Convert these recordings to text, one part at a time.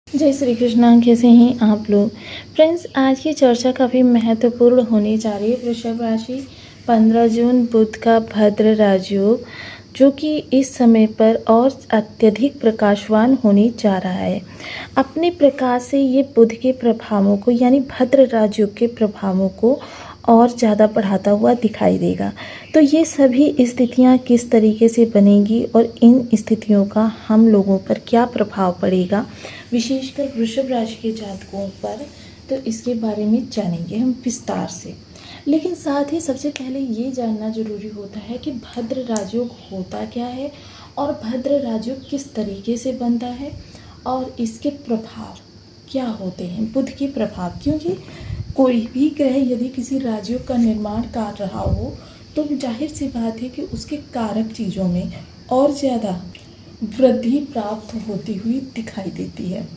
जय श्री कृष्णा। कैसे हैं आप लोग फ्रेंड्स। आज की चर्चा काफ़ी महत्वपूर्ण होने जा रही है। वृषभ राशि 15 जून बुध का भद्र राजयोग, जो कि इस समय पर और अत्यधिक प्रकाशवान होने जा रहा है। अपने प्रकाश से ये बुध के प्रभावों को यानी भद्र राजयोग के प्रभावों को और ज़्यादा बढ़ाता हुआ दिखाई देगा। तो ये सभी स्थितियाँ किस तरीके से बनेंगी और इन स्थितियों का हम लोगों पर क्या प्रभाव पड़ेगा, विशेषकर वृषभ राशि के जातकों पर, तो इसके बारे में जानेंगे हम विस्तार से। लेकिन साथ ही सबसे पहले ये जानना जरूरी होता है कि भद्र राजयोग होता क्या है और भद्र राजयोग किस तरीके से बनता है और इसके प्रभाव क्या होते हैं, बुध के प्रभाव। क्योंकि कोई भी ग्रह यदि किसी राजयोग का निर्माण कर रहा हो तो जाहिर सी बात है कि उसके कारक चीज़ों में और ज़्यादा वृद्धि प्राप्त होती हुई दिखाई देती है।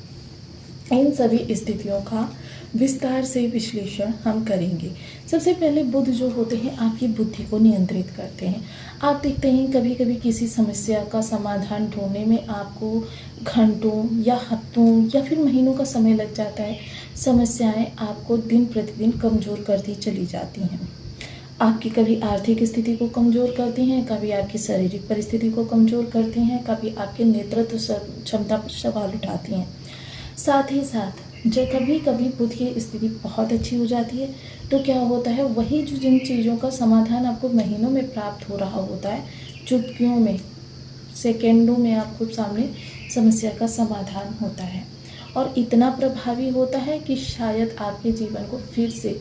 इन सभी स्थितियों का विस्तार से विश्लेषण हम करेंगे। सबसे पहले बुध जो होते हैं आपकी बुद्धि को नियंत्रित करते हैं। आप देखते हैं कभी कभी किसी समस्या का समाधान ढूंढने में आपको घंटों या हफ्तों या फिर महीनों का समय लग जाता है। समस्याएं आपको दिन प्रतिदिन कमज़ोर करती चली जाती हैं। आपकी कभी आर्थिक स्थिति को कमज़ोर करती हैं, कभी आपकी शारीरिक परिस्थिति को कमज़ोर करती हैं, कभी आपके नेतृत्व क्षमता पर सवाल उठाती हैं। साथ ही साथ जब कभी कभी बुध की स्थिति बहुत अच्छी हो जाती है तो क्या होता है, वही जो जिन चीज़ों का समाधान आपको महीनों में प्राप्त हो रहा होता है, चुटकियों में सेकेंडों में आपको सामने समस्या का समाधान होता है और इतना प्रभावी होता है कि शायद आपके जीवन को फिर से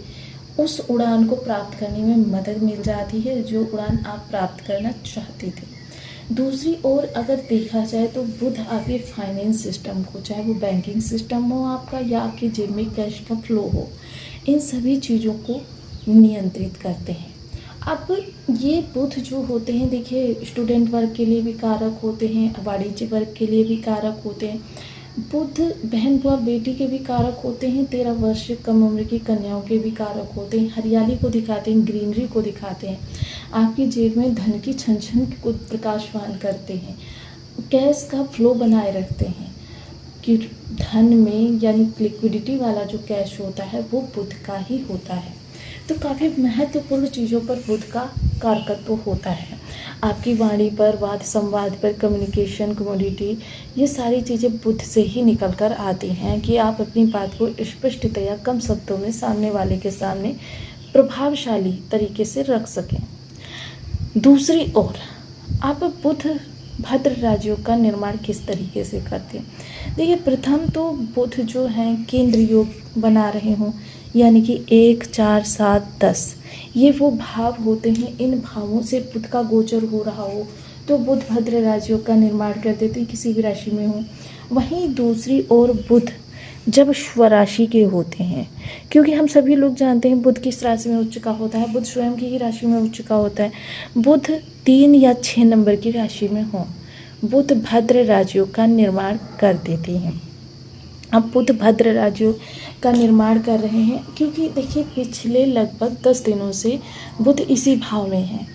उस उड़ान को प्राप्त करने में मदद मिल जाती है जो उड़ान आप प्राप्त करना चाहते थे। दूसरी ओर अगर देखा जाए तो बुध आपके फाइनेंस सिस्टम को, चाहे वो बैंकिंग सिस्टम हो आपका या आपके जेब में कैश का फ्लो हो, इन सभी चीज़ों को नियंत्रित करते हैं। अब ये बुध जो होते हैं, देखिए स्टूडेंट वर्ग के लिए भी कारक होते हैं, वाणिज्य वर्ग के लिए भी कारक होते हैं। बुध बहन बुआ बेटी के भी कारक होते हैं, 13 वर्ष से कम उम्र की कन्याओं के भी कारक होते हैं। हरियाली को दिखाते हैं, ग्रीनरी को दिखाते हैं, आपकी जेब में धन की छन को प्रकाशवान करते हैं, कैश का फ्लो बनाए रखते हैं कि धन में यानी लिक्विडिटी वाला जो कैश होता है वो बुध का ही होता है। तो काफ़ी महत्वपूर्ण चीज़ों पर बुध का कारकत्व होता है। आपकी वाणी पर, वाद संवाद पर, कम्युनिकेशन, कमोडिटी, ये सारी चीज़ें बुध से ही निकल कर आती हैं कि आप अपनी बात को स्पष्टतया कम शब्दों में सामने वाले के सामने प्रभावशाली तरीके से रख सकें। दूसरी ओर आप बुध भद्र राजयोग का निर्माण किस तरीके से करते हैं। देखिए प्रथम तो बुध जो हैं केंद्र योग बना रहे हों, यानी कि 1, 4, 7, 10 ये वो भाव होते हैं। इन भावों से बुध का गोचर हो रहा हो तो बुध भद्र राजयोग का निर्माण कर देते हैं, किसी भी राशि में हो। वहीं दूसरी ओर बुध जब स्वराशि के होते हैं, क्योंकि हम सभी लोग जानते हैं बुध किस राशि में उच्च का होता है, बुध स्वयं की ही राशि में उच्च का होता है। बुध 3 या 6 नंबर की राशि में हो, बुध भद्र राजयोग का निर्माण कर देते हैं। अब बुध भद्र राजयोग का निर्माण कर रहे हैं क्योंकि देखिए पिछले लगभग 10 दिनों से बुध इसी भाव में हैं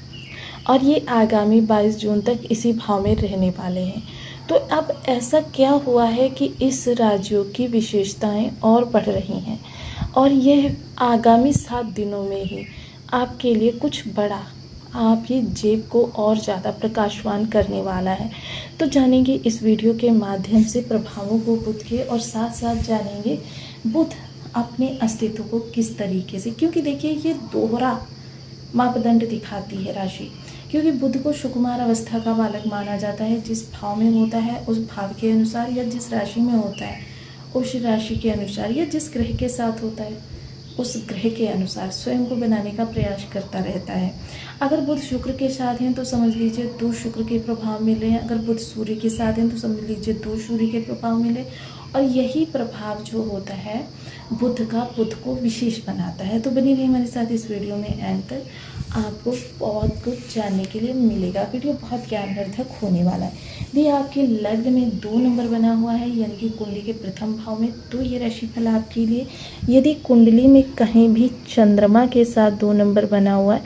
और ये आगामी 22 जून तक इसी भाव में रहने वाले हैं। तो अब ऐसा क्या हुआ है कि इस राजयोग की विशेषताएं और बढ़ रही हैं और यह आगामी 7 दिनों में ही आपके लिए कुछ बड़ा आपकी जेब को और ज़्यादा प्रकाशवान करने वाला है। तो जानेंगे इस वीडियो के माध्यम से प्रभावों को बुध के, और साथ साथ जानेंगे बुध अपने अस्तित्व को किस तरीके से, क्योंकि देखिए ये दोहरा मापदंड दिखाती है राशि। क्योंकि बुध को सुकुमार अवस्था का बालक माना जाता है। जिस भाव में होता है उस भाव के अनुसार, या जिस राशि में होता है उस राशि के अनुसार, या जिस ग्रह के साथ होता है उस ग्रह के अनुसार स्वयं को बनाने का प्रयास करता रहता है। अगर बुध शुक्र के साथ हैं तो समझ लीजिए 2 शुक्र के प्रभाव मिले हैं। अगर बुध सूर्य के साथ हैं तो समझ लीजिए 2 सूर्य के प्रभाव मिले। और यही प्रभाव जो होता है बुध का, बुध को विशेष बनाता है। तो बनी रही हमारे साथ इस वीडियो में एंड तक, आपको बहुत कुछ जानने के लिए मिलेगा। वीडियो बहुत ज्ञानवर्धक होने वाला है। यदि आपके लग्न में 2 नंबर बना हुआ है यानी कि कुंडली के प्रथम भाव में, तो ये राशिफल आपके लिए। यदि कुंडली में कहीं भी चंद्रमा के साथ 2 नंबर बना हुआ है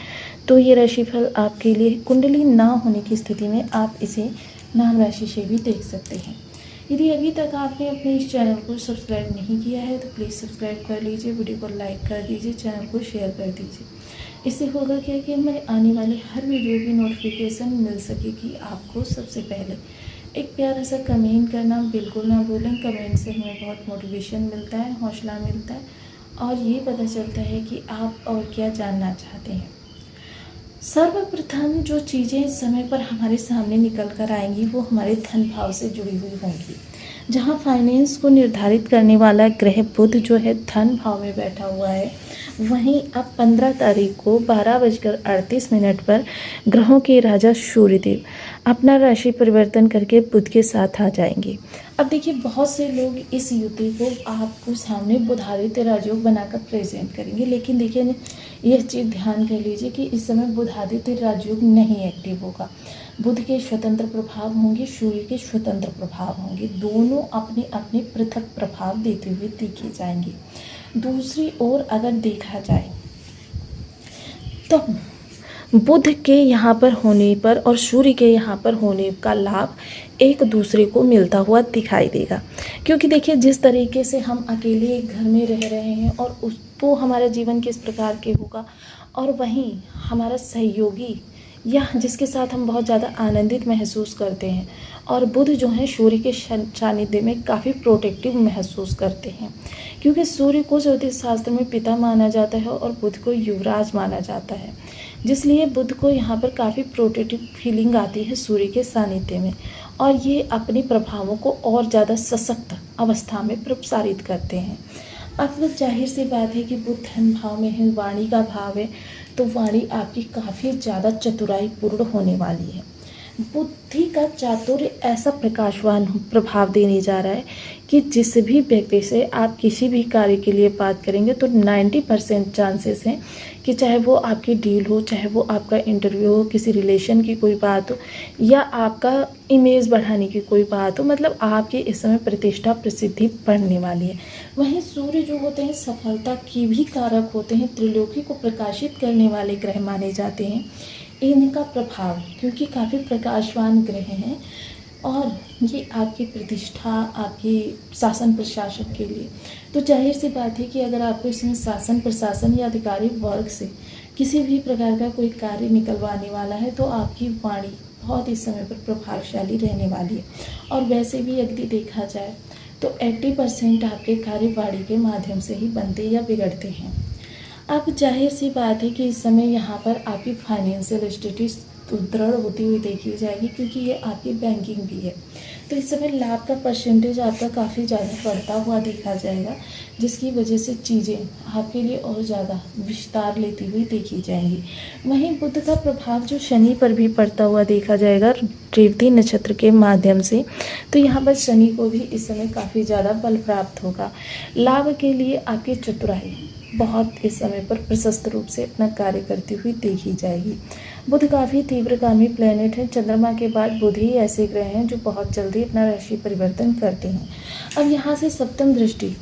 तो ये राशिफल आपके लिए। कुंडली ना होने की स्थिति में आप इसे नाम राशि से भी देख सकते हैं। यदि अभी तक आपने अपने इस चैनल को सब्सक्राइब नहीं किया है तो प्लीज़ सब्सक्राइब कर लीजिए, वीडियो को लाइक कर दीजिए, चैनल को शेयर कर दीजिए। इससे होगा क्या कि हमारे आने वाले हर वीडियो की नोटिफिकेशन मिल सकेगी आपको सबसे पहले। एक प्यारा सा कमेंट करना बिल्कुल ना भूलें। कमेंट से हमें बहुत मोटिवेशन मिलता है, हौसला मिलता है और ये पता चलता है कि आप और क्या जानना चाहते हैं। सर्वप्रथम जो चीज़ें इस समय पर हमारे सामने निकल कर आएंगी वो हमारे धन भाव से जुड़ी हुई होंगी। जहां फाइनेंस को निर्धारित करने वाला ग्रह बुध जो है धन भाव में बैठा हुआ है, वहीं अब 15 तारीख को 12:38 पर ग्रहों के राजा सूर्यदेव अपना राशि परिवर्तन करके बुध के साथ आ जाएंगे। अब देखिए, बहुत से लोग इस युति को आपको सामने बुधादित्य राजयोग बनाकर प्रेजेंट करेंगे, लेकिन देखिए यह चीज़ ध्यान कर लीजिए कि इस समय बुधादित्य राजयोग नहीं एक्टिव होगा। बुध के स्वतंत्र प्रभाव होंगे, सूर्य के स्वतंत्र प्रभाव होंगे, दोनों अपने अपने पृथक प्रभाव देते हुए देखे जाएंगे। दूसरी ओर अगर देखा जाए तो बुध के यहाँ पर होने पर और सूर्य के यहाँ पर होने का लाभ एक दूसरे को मिलता हुआ दिखाई देगा, क्योंकि देखिए जिस तरीके से हम अकेले एक घर में रह रहे हैं और वो हमारा जीवन किस प्रकार के होगा, और वहीं हमारा सहयोगी या जिसके साथ हम बहुत ज़्यादा आनंदित महसूस करते हैं, और बुध जो है सूर्य के सानिध्य में काफ़ी प्रोटेक्टिव महसूस करते हैं, क्योंकि सूर्य को ज्योतिष शास्त्र में पिता माना जाता है और बुध को युवराज माना जाता है, जिसलिए बुध को यहाँ पर काफ़ी प्रोटेक्टिव फीलिंग आती है सूर्य के सानिध्य में, और ये अपने प्रभावों को और ज़्यादा सशक्त अवस्था में प्रसारित करते हैं। अब जाहिर सी बात है कि बुध धन भाव में है, वाणी का भाव है, तो वाणी आपकी काफ़ी ज़्यादा चतुराई पूर्ण होने वाली है। बुद्धि का चातुर्य ऐसा प्रकाशवान प्रभाव देने जा रहा है कि जिस भी व्यक्ति से आप किसी भी कार्य के लिए बात करेंगे तो 90% चांसेस हैं कि चाहे वो आपकी डील हो, चाहे वो आपका इंटरव्यू हो, किसी रिलेशन की कोई बात हो, या आपका इमेज बढ़ाने की कोई बात हो, मतलब आपकी इस समय प्रतिष्ठा प्रसिद्धि बढ़ने वाली है। वहीं सूर्य जो होते हैं सफलता की भी कारक होते हैं, त्रिलोकी को प्रकाशित करने वाले ग्रह माने जाते हैं। इनका प्रभाव क्योंकि काफ़ी प्रकाशवान ग्रह हैं और ये आपकी प्रतिष्ठा, आपकी शासन प्रशासन के लिए, तो जाहिर सी बात है कि अगर आपको इसमें शासन प्रशासन या अधिकारी वर्ग से किसी भी प्रकार का कोई कार्य निकलवाने वाला है तो आपकी वाणी बहुत इस समय पर प्रभावशाली रहने वाली है। और वैसे भी यदि देखा जाए तो 80% आपके कार्य वाणी के माध्यम से ही बनते या बिगड़ते हैं। अब जाहिर सी बात है कि इस समय यहाँ पर आपकी फाइनेंशियल स्थिति सुदृढ़ होती हुई देखी जाएगी, क्योंकि ये आपकी बैंकिंग भी है, तो इस समय लाभ का परसेंटेज आपका काफ़ी ज़्यादा बढ़ता हुआ देखा जाएगा, जिसकी वजह से चीज़ें आपके लिए और ज़्यादा विस्तार लेती हुई देखी जाएंगी। वहीं बुध का प्रभाव जो शनि पर भी पड़ता हुआ देखा जाएगा रेवती नक्षत्र के माध्यम से, तो यहाँ पर शनि को भी इस समय काफ़ी ज़्यादा बल प्राप्त होगा। लाभ के लिए आपकी चतुराई बहुत इस समय पर प्रशस्त रूप से अपना कार्य करती हुई देखी जाएगी। बुध काफ़ी तीव्रगामी प्लैनेट है, चंद्रमा के बाद बुध ही ऐसे ग्रह हैं जो बहुत जल्दी अपना राशि परिवर्तन करते हैं। अब यहाँ से सप्तम दृष्टि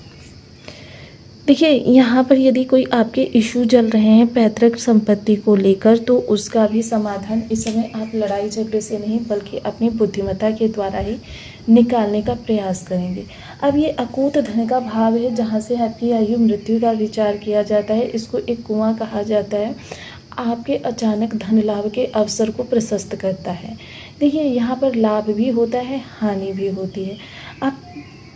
देखिए, यहाँ पर यदि कोई आपके इशू चल रहे हैं पैतृक संपत्ति को लेकर, तो उसका भी समाधान इस समय आप लड़ाई झगड़े से नहीं बल्कि अपनी बुद्धिमत्ता के द्वारा ही निकालने का प्रयास करेंगे। अब ये अकूत धन का भाव है, जहाँ से आपकी आयु मृत्यु का विचार किया जाता है। इसको एक कुआं कहा जाता है, आपके अचानक धन लाभ के अवसर को प्रशस्त करता है। देखिए, यहाँ पर लाभ भी होता है, हानि भी होती है। अब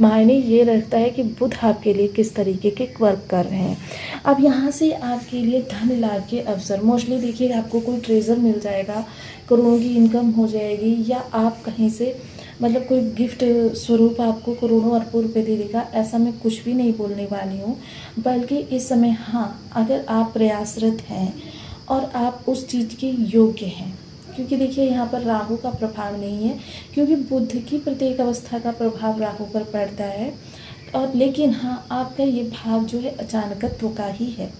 मायने ये रखता है कि बुध आपके लिए किस तरीके के वर्क कर रहे हैं। अब यहाँ से आपके लिए धन लाभ के अवसर मोस्टली देखिए, आपको कोई ट्रेजर मिल जाएगा, करोड़ों की इनकम हो जाएगी, या आप कहीं से मतलब कोई गिफ्ट स्वरूप आपको करोड़ों अरबों रुपए दे देगा, ऐसा मैं कुछ भी नहीं बोलने वाली हूँ। बल्कि इस समय हाँ, अगर आप प्रयासरत हैं और आप उस चीज़ के योग्य हैं, क्योंकि देखिए यहाँ पर राहु का प्रभाव नहीं है, क्योंकि बुध की प्रत्येक अवस्था का प्रभाव राहु पर पड़ता है, और लेकिन हाँ, आपका ये भाव जो है अचानकत्व का ही है,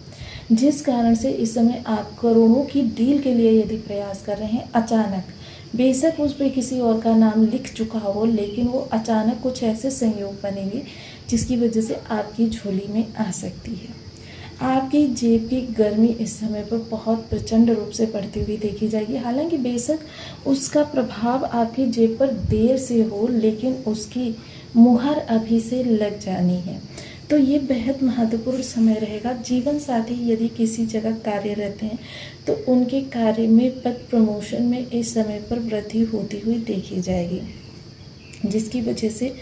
जिस कारण से इस समय आप करोड़ों की डील के लिए यदि प्रयास कर रहे हैं, अचानक बेशक उस पर किसी और का नाम लिख चुका हो, लेकिन वो अचानक कुछ ऐसे संयोग बनेंगे जिसकी वजह से आपकी झोली में आ सकती है। आपकी जेब की गर्मी इस समय पर बहुत प्रचंड रूप से बढ़ती हुई देखी जाएगी। हालांकि बेशक उसका प्रभाव आपकी जेब पर देर से हो, लेकिन उसकी मुहर अभी से लग जानी है। तो ये बेहद महत्वपूर्ण समय रहेगा। जीवन साथी यदि किसी जगह कार्यरत हैं तो उनके कार्य में पद प्रमोशन में इस समय पर वृद्धि होती हुई देखी जाएगी, जिसकी वजह से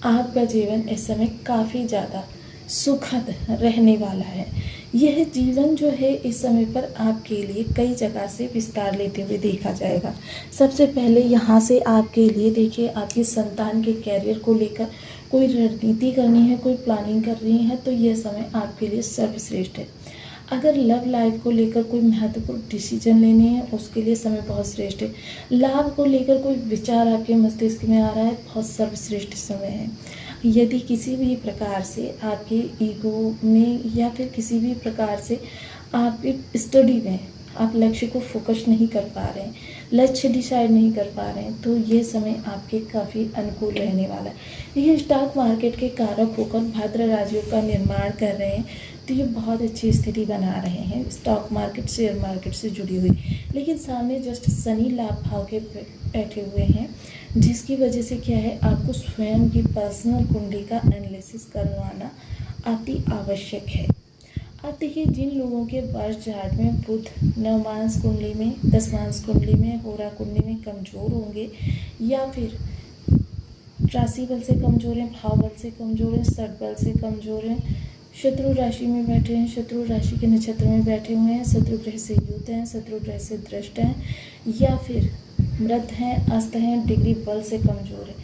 आपका जीवन इस समय काफ़ी ज़्यादा सुखद रहने वाला है। यह जीवन जो है इस समय पर आपके लिए कई जगह से विस्तार लेते हुए देखा जाएगा। सबसे पहले यहाँ से आपके लिए देखिए, आपकी संतान के कैरियर को लेकर कोई रणनीति करनी है, कोई प्लानिंग कर रही है, तो यह समय आपके लिए सर्वश्रेष्ठ है। अगर लव लाइफ को लेकर कोई महत्वपूर्ण डिसीजन लेने हैं, उसके लिए समय बहुत श्रेष्ठ है। लाभ को लेकर कोई विचार आपके मस्तिष्क में आ रहा है, बहुत सर्वश्रेष्ठ समय है। यदि किसी भी प्रकार से आपके ईगो में या फिर किसी भी प्रकार से आपके स्टडी में आप लक्ष्य को फोकस नहीं कर पा रहे हैं, लक्ष्य डिसाइड नहीं कर पा रहे हैं, तो ये समय आपके काफ़ी अनुकूल रहने वाला है। ये स्टॉक मार्केट के कारक होकर भद्र राजयोग का निर्माण कर रहे हैं, तो ये बहुत अच्छी स्थिति बना रहे हैं स्टॉक मार्केट शेयर मार्केट से जुड़ी हुई। लेकिन सामने जस्ट शनि लाभ भाव के बैठे हुए हैं, जिसकी वजह से क्या है, आपको स्वयं की पर्सनल कुंडली का एनालिसिस करवाना अति आवश्यक है। अब देखिए, जिन लोगों के बर्थ चार्ट में बुध नवमांश कुंडली में, दसमांश कुंडली में, होरा कुंडली में कमज़ोर होंगे, या फिर राशि बल से कमज़ोर हैं, भाव बल से कमज़ोर हैं, सट बल से कमज़ोर हैं, शत्रु राशि में बैठे हैं, शत्रु राशि के नक्षत्र में बैठे हुए हैं, शत्रु ग्रह से युक्त हैं, शत्रु ग्रह से दृष्ट हैं, या फिर मृत हैं, अस्त हैं, डिग्री बल से कमज़ोर है,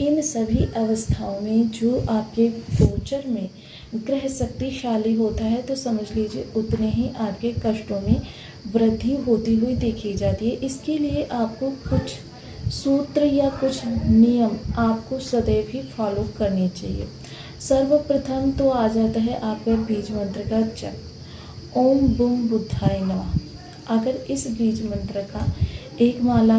इन सभी अवस्थाओं में जो आपके गोचर में ग्रह शक्तिशाली होता है, तो समझ लीजिए उतने ही आपके कष्टों में वृद्धि होती हुई देखी जाती है। इसके लिए आपको कुछ सूत्र या कुछ नियम आपको सदैव ही फॉलो करने चाहिए। सर्वप्रथम तो आ जाता है आपका बीज मंत्र का जप, ओम बूम बुद्धाय नमः। अगर इस बीज मंत्र का एक माला